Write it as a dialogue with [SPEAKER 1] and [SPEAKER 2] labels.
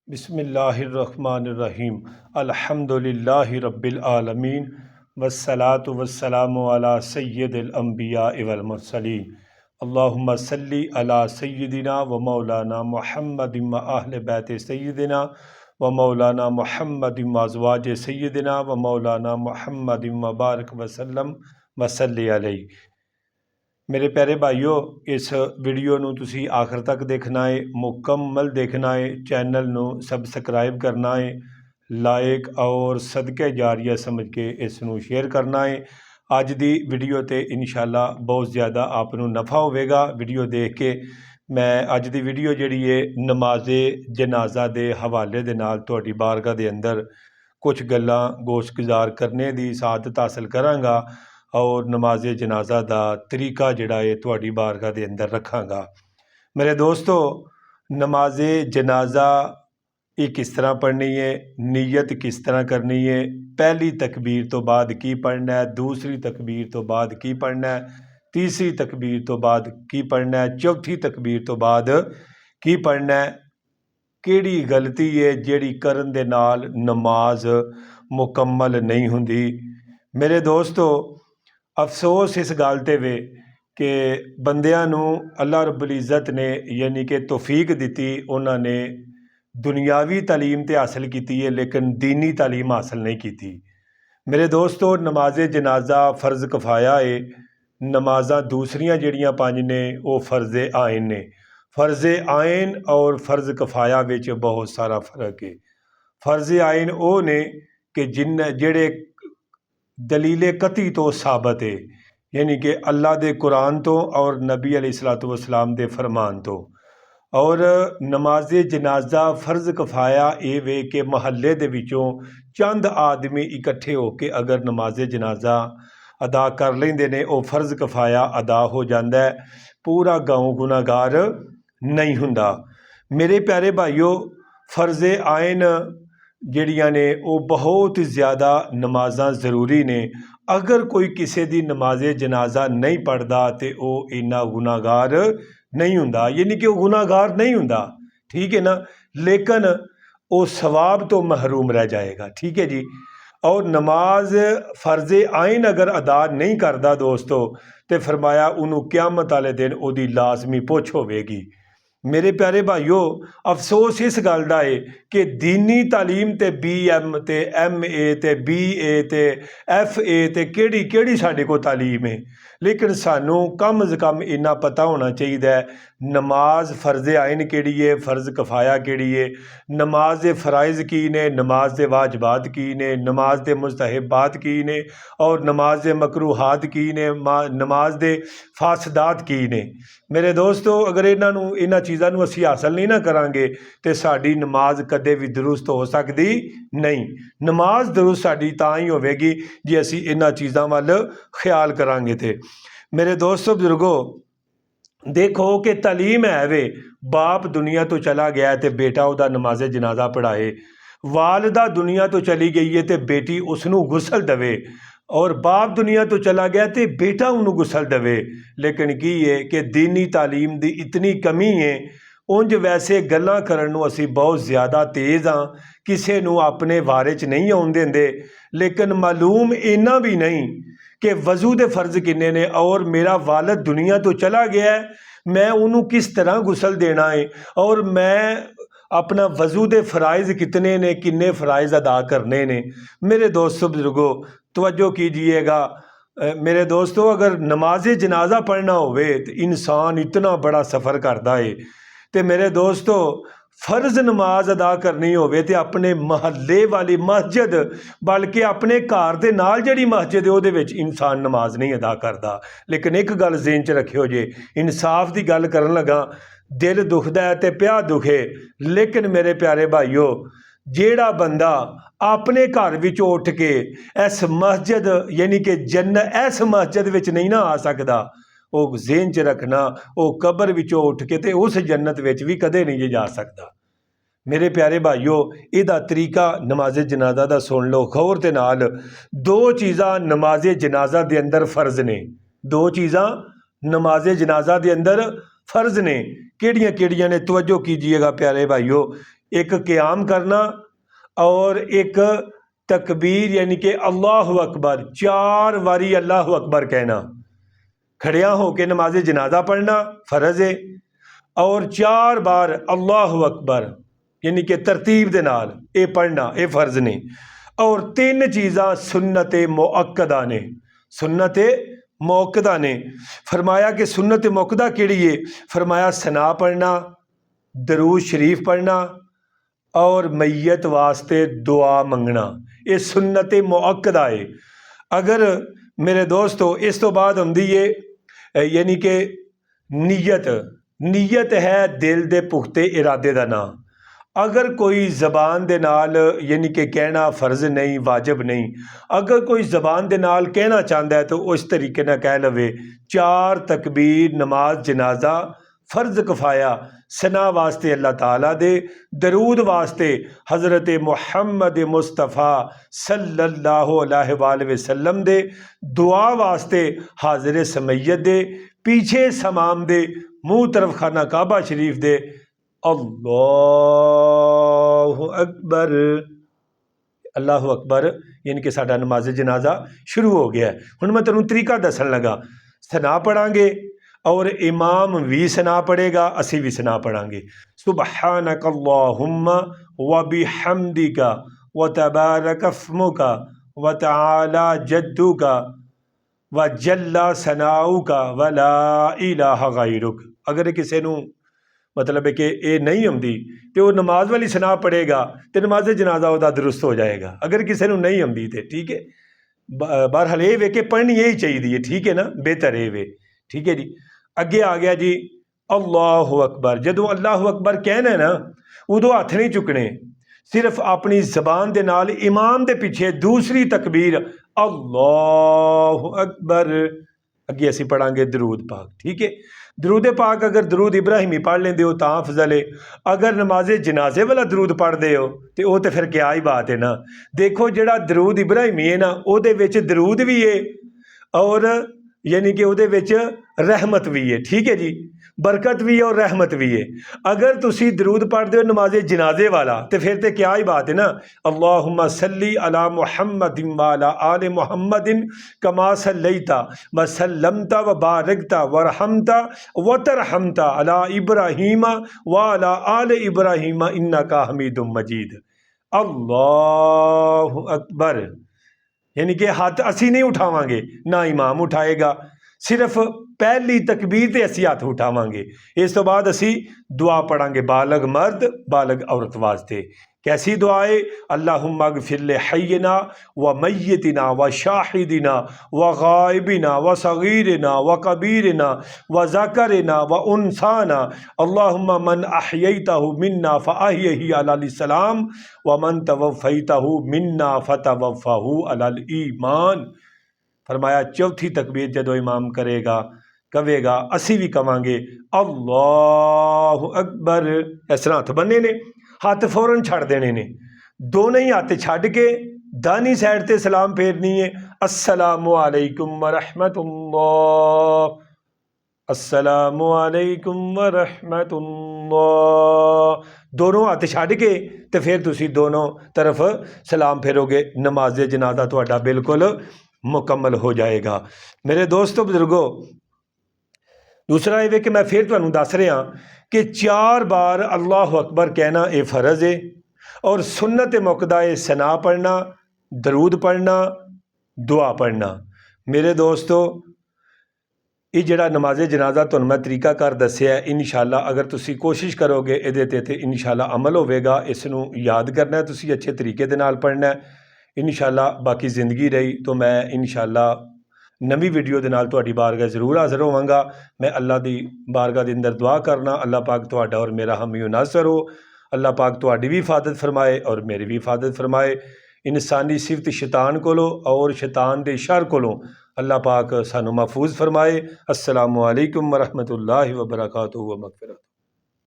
[SPEAKER 1] बिस्मिल्लाहिर्रहमानिर्रहीम अल्हम्दुलिल्लाहि रब्बिल आलमीन वस्सलातु वस्सलामु अला सय्यिदिल अंबिया वल मुरसलीन अल्लाहुम्मा सल्ली अला सय्यिदिना व मौलाना मुहम्मदिन व अहले बैत सय्यिदिना व मौलाना मुहम्मदिन व अज़वाज सय्यिदिना व मौलाना मुहम्मदिन व बारिक वसल्लम वसल्ली अलैहि। मेरे प्यारे भाईओ, इस वीडियो ਨੂੰ ਤੁਸੀਂ ਆਖਰ ਤੱਕ ਦੇਖਣਾ ਹੈ, ਮੁਕੰਮਲ ਦੇਖਣਾ ਹੈ, ਚੈਨਲ ਨੂੰ ਸਬਸਕ੍ਰਾइब करना है, ਲਾਇਕ और सदके जारिया समझ के इस ਨੂੰ शेयर करना है। ਅੱਜ ਦੀ ਵੀਡੀਓ ਤੇ ਇਨਸ਼ਾਅੱਲਾ बहुत ज़्यादा ਆਪ ਨੂੰ ਨਫਾ ਹੋਵੇਗਾ। ਵੀਡੀਓ ਦੇਖ ਕੇ ਮੈਂ ਅੱਜ ਦੀ ਵੀਡੀਓ ਜਿਹੜੀ ਹੈ ਨਮਾਜ਼ੇ ਜਨਾਜ਼ਾ ਦੇ ਹਵਾਲੇ ਦੇ ਨਾਲ ਤੁਹਾਡੀ ਬਾਰਗਾਹ ਦੇ ਅੰਦਰ ਕੁਝ ਗੱਲਾਂ ਗੋਸ਼ਗੁਜ਼ਾਰ ਕਰਨੇ ਦੀ ਸਾਦਤ ਹਾਸਲ ਕਰਾਂਗਾ और नमाज़े जनाजा का तरीका जिहड़ा है तुहाडी बारगाह के अंदर रखांगा। मेरे दोस्तों, नमाज़े जनाजा ये किस तरह पढ़नी है, नीयत किस तरह करनी है, पहली तकबीर तो बाद की पढ़ना है, दूसरी तकबीर तो बाद की पढ़ना है, तीसरी तकबीर तो बाद की पढ़ना है, चौथी तकबीर तो बाद की पढ़ना है, किहड़ी गलती है जिहड़ी करन दे नाल नमाज मुकम्मल नहीं हुंदी। मेरे दोस्तों, अफसोस इस गल ते वे कि बंदियां नूं अल्लाह रब्बुल इज़्ज़त ने यानी कि तौफीक दी, उन्होंने दुनियावी तालीम तो हासिल की है लेकिन दीनी तालीम हासिल नहीं की। मेरे दोस्तों, नमाज जनाजा फ़र्ज़ कफ़ाया है। नमाज़ां दूसरियां जिहड़ियां पंज ने वो फ़र्ज़ आइन ने। फ़र्ज़ आइन और फ़र्ज़ कफ़ाया विच बहुत सारा फ़र्क है। फ़र्ज़ आइन वो ने कि जिहड़े दलीले कती तो साबत है, यानी कि अल्लाह दे कुरान तो और नबी अलैहिस्सलातु वस्सलाम दे फरमान तो। और नमाज़े जनाजा फ़र्ज़ कफ़ाया ये वे कि महल्ले दे विचों चंद आदमी इकट्ठे होके अगर नमाज़े जनाजा अदा कर लेंदे ने वो फ़र्ज़ कफ़ाया अदा हो जाता है, पूरा गाँव गुनाहगार नहीं हुंदा। मेरे प्यारे भाईओ, फ़र्ज़ आइन जिहड़ियां ने वो बहुत ज़्यादा नमाज़ां ज़रूरी ने। अगर कोई किसी दी नमाज़े जनाजा नहीं पढ़ता तो वह इन्ना गुनाहगार नहीं हुंदा, यानी कि वह गुनाहगार नहीं हुंदा, ठीक है ना, लेकिन वो सवाब तो महरूम रह जाएगा। ठीक है जी। और नमाज फ़र्ज़ आइन अगर अदा नहीं करता दोस्तों तो फरमाया उन्होंने क़यामत वाले दिन उहदी लाजमी पुछ होवेगी। मेरे प्यारे भाईओ, अफसोस इस गल का है कि दीनी तालीम ते BM ते MA ते BA ते FA ते केड़ी केड़ी साडे को तालीम है, लेकिन सानू कम अज़ कम इन्ना पता होना चाहिए नमाज फ़र्ज़ आइन केड़ी है, फ़र्ज़ कफ़ाया केड़ी है, नमाज दे फ़राइज़ की ने, नमाज दे वाजबात की ने, नमाज दे मुस्तहबात की ने और नमाज दे मकरूहात की ने, नमाज दे फासदात की ने। मेरे दोस्तों, अगर इन्हां चीज़ां नूं असीं हासिल नहीं ना करांगे तो साडी नमाज कदे भी दुरुस्त हो सकती नहीं। नमाज दुरुस्त साडी तां ही होवेगी जे असीं इन्हां चीज़ां वल ख्याल करांगे। थे मेरे दोस्तों बुजुर्गो, देखो कि तालीम है वे, बाप दुनिया तो चला गया तो बेटा उहदा नमाज़े जनाजा पढ़ाए, वालदा दुनिया तो चली गई है तो बेटी उसनू गुसल दवे, और बाप दुनिया तो चला गया तो बेटा उन्होंने गुसल दवे। लेकिन की है कि दीनी तालीम की इतनी कमी है। उंज वैसे गल्लां करन नूं असीं बहुत ज़्यादा तेज़ हाँ, किसी नूं अपने बारे च नहीं आउण देंदे, लेकिन मालूम इन्ना भी नहीं कि वज़ू दे फ़र्ज़ किन्ने ने और मेरा वालिद दुनिया तो चला गया है, मैं उन्होंने किस तरह गुसल देना है, और मैं अपना वज़ू दे फ़राइज़ कितने ने, किन्ने फ़राइज़ अदा करने ने। मेरे दोस्तों बुजुर्गो, तवज्जो कीजिएगा। मेरे दोस्तों, अगर नमाज़े जनाजा पढ़ना होवे तो इंसान इतना बड़ा सफ़र करता है, तो मेरे दोस्तों फ़र्ज़ नमाज अदा करनी होवे तो अपने महल्ले वाली मस्जिद, बल्कि अपने घर दे नाल जिहड़ी मस्जिद है उहदे विच इंसान नमाज नहीं अदा करता। लेकिन एक गल ज़हन च रखियो जे, इंसाफ की गल करन लगा दिल दुखदा है तो प्या दुखे, लेकिन मेरे प्यारे भाईओ, जेड़ा बंदा अपने घर विच उठ के इस मस्जिद यानी कि इस मस्जिद विच नहीं ना आ सकता, वो ज़हन च रखना वो कबर विचों उठ के ते उस जन्नत विच भी कदे नहीं जा सकता। मेरे प्यारे भाईओ, इहदा तरीका नमाज़े जनाजा दा सुन लो गौर दे नाल। दो चीज़ां नमाज़े जनाजा दे अंदर फ़र्ज़ ने, दो चीज़ां नमाज़े जनाजा दे अंदर फ़र्ज़ ने, केड़ियां केड़ियां ने, तवज्जो कीजिएगा प्यारे भाईओ। एक क़याम करना और एक तकबीर यानी कि अल्लाह अकबर 4 बारी अल्लाह अकबर कहना, खड़िया होके नमाज जनाजा पढ़ना फ़र्ज़ है, और 4 बार अल्लाह अकबर यानी कि तरतीब दे नाल ये पढ़ना ये फ़र्ज़ ने। और 3 चीज़ां सुन्नत मुअक्कदा ने, सुन्नत मुअक्कदा ने। फरमाया कि सुन्नत मुअक्कदा केड़ी है? फरमाया सना पढ़ना, दरूद शरीफ पढ़ना और मैयत वास्ते दुआ मंगना, ये सुन्नत मुअक्कदा है। अगर मेरे दोस्तों इस तो बाद होंदी है यानी कि नीयत, नीयत है दिल दे पुख्ते इरादे दा नाम। अगर कोई ज़बान दे नाल यानी कि कहना फ़र्ज़ नहीं, वाजिब नहीं, अगर कोई ज़बान दे नाल कहना चाहता है तो उस तरीके ना कह लवे। 4 तकबीर नमाज जनाजा फ़र्ज़ कफ़ाया, सना वास्ते अल्लाह ताला दे, दरूद वास्ते हज़रत मुहम्मद मुस्तफ़ा सल्लल्लाहु अलैहि वसल्लम दे, दुआ वास्ते हाज़िर समय्यत दे, पीछे समाम दे, मुँह तरफ खाना काबा शरीफ दे। अल्लाहु अकबर, अल्लाहु अकबर यानी कि साडा नमाज जनाजा शुरू हो गया है। हुण मैं तुहानूं तरीका दसन लगा। सना पढ़ांगे और इमाम भी सना पढ़ेगा, असी भी सना पढ़ांगे। सुबहानक अल्लाहुम्मा व बिहम्दिका व तबारक अस्मुका व तआला जद्दुका व जल्ला सनाउका व ला इलाहा गैरुक। अगर किसी नूं मतलब है कि ये नहीं आती तो वह नमाज वाली सना पढ़ेगा तो नमाज जनाजा वह दुरुस्त हो जाएगा। अगर किसी को नहीं आती तो ठीक है, बहरहाल ये वे कि पढ़नी यही चाहिए, ठीक है ना, बेहतर है वे, ठीक है जी। अगे आ गया जी अल्लाहु अकबर। जदों अल्लाहु अकबर कहना है ना उदों हथ नहीं चुकने, सिर्फ अपनी जबान के नाल इमाम के पीछे दूसरी तकबीर अल्लाहु अकबर। अगे असी पढ़ांगे दरूद पाक, ठीक है। दरूद पाक अगर दरूद इब्राहिमी पढ़ लेंदे हो तां अफजल है। अगर नमाजे जनाजे वाला दरूद पढ़ते हो तो वह तो फिर क्या ही बात है ना। देखो जिहड़ा दरूद इब्राहिमी है ना उहदे विच दरूद भी है और यानी कि उहदे विच रहमत भी है, ठीक है जी, बरकत भी है और रहमत भी है। अगर तुसी दरूद पढ़ते हो नमाजे जनाजे वाला तो फिर तो क्या ही बात है ना। अल्लाहुम्मा सल्ली अला मुहम्मदिन व अला आले मुहम्मदिन कमा सल्लैता व सल्लमता व बारकता वरहमता व तरहमता अला इब्राहीमा व अला आले इब्राहीमा इन्नका हमीदुम मजीद। अल्लाहु अकबर यानी कि हाथ असी नहीं उठावांगे, ना इमाम उठाएगा, सिर्फ पहली तकबीर ते असी हाथ उठावांगे। इस तो बाद असी दुआ पढ़ांगे बालग मर्द बालग औरत वास्ते। कैसी दुआ है? अल्लाहुम्मा गफिर ले हय्यना व मय्यतिना व शाहिदिना व गायबिना व सगीरना व कबीरना व ज़करना व उनसाना। अल्लाहुम्मा मन अहयैतहु मिन्ना फ़अहयही अलल इस्लाम व मन तवफ़ैतहु मिन्ना फ़तवफ़हु अलल ईमान। फरमाया चौथी तकबीर जदों इमाम करेगा कवेगा असी भी कवांगे अल्लाहु अकबर। इस तरह हथ बन्ने ने, हाथ फौरन छड़ देने ने, दोनों ही हाथ छड़ के दानी साइड ते सलाम फेरनी है। अस्सलामु अलैकुम व रहमतुल्लाह, अस्सलामु अलैकुम व रहमतुल्लाह। दोनों हाथ छड़ के तो फिर तुसी दोनों तरफ सलाम फेरोगे, नमाज जनाजा तुहाडा बिल्कुल मुकम्मल हो जाएगा। मेरे दोस्तों बुजुर्गों, दूसरा ये कि मैं फिर तुहानूं दस रहा कि 4 बार अल्लाह अकबर कहना ये फ़र्ज़ है और सुन्नत मुक़द्दा है सना पढ़ना, दरूद पढ़ना, दुआ पढ़ना। मेरे दोस्तों ये जिहड़ा नमाज जनाजा तुहानूं मैं तरीका कर दस्सिया है, इंशाअल्लाह अगर तुसी कोशिश करोगे इहदे ते इंशाअल्लाह अमल होवेगा। इसनूं याद करना है, तुसी अच्छे तरीके दे नाल पढ़ना है। इंशाअल्लाह बाकी ज़िंदगी रही तो मैं इंशाअल्लाह नवी वीडियो के नाल तुहाडी बारगाह जरूर हाज़र होवांगा। मैं अल्लाह की बारगाह के अंदर दुआ करना अल्लाह पाक तुहाडा और मेरा हामी नासर हो। अल्लाह पाक तुहाडी भी हिफाजत फरमाए और मेरी भी हिफाजत फरमाए। इंसानी सिफत शैतान कोलों और शैतान के शर कोलों अल्लाह पाक सानू महफूज फरमाए। अस्सलामु अलैकुम व रहमतुल्लाहि व बरकातुहू व मग़फ़िरत।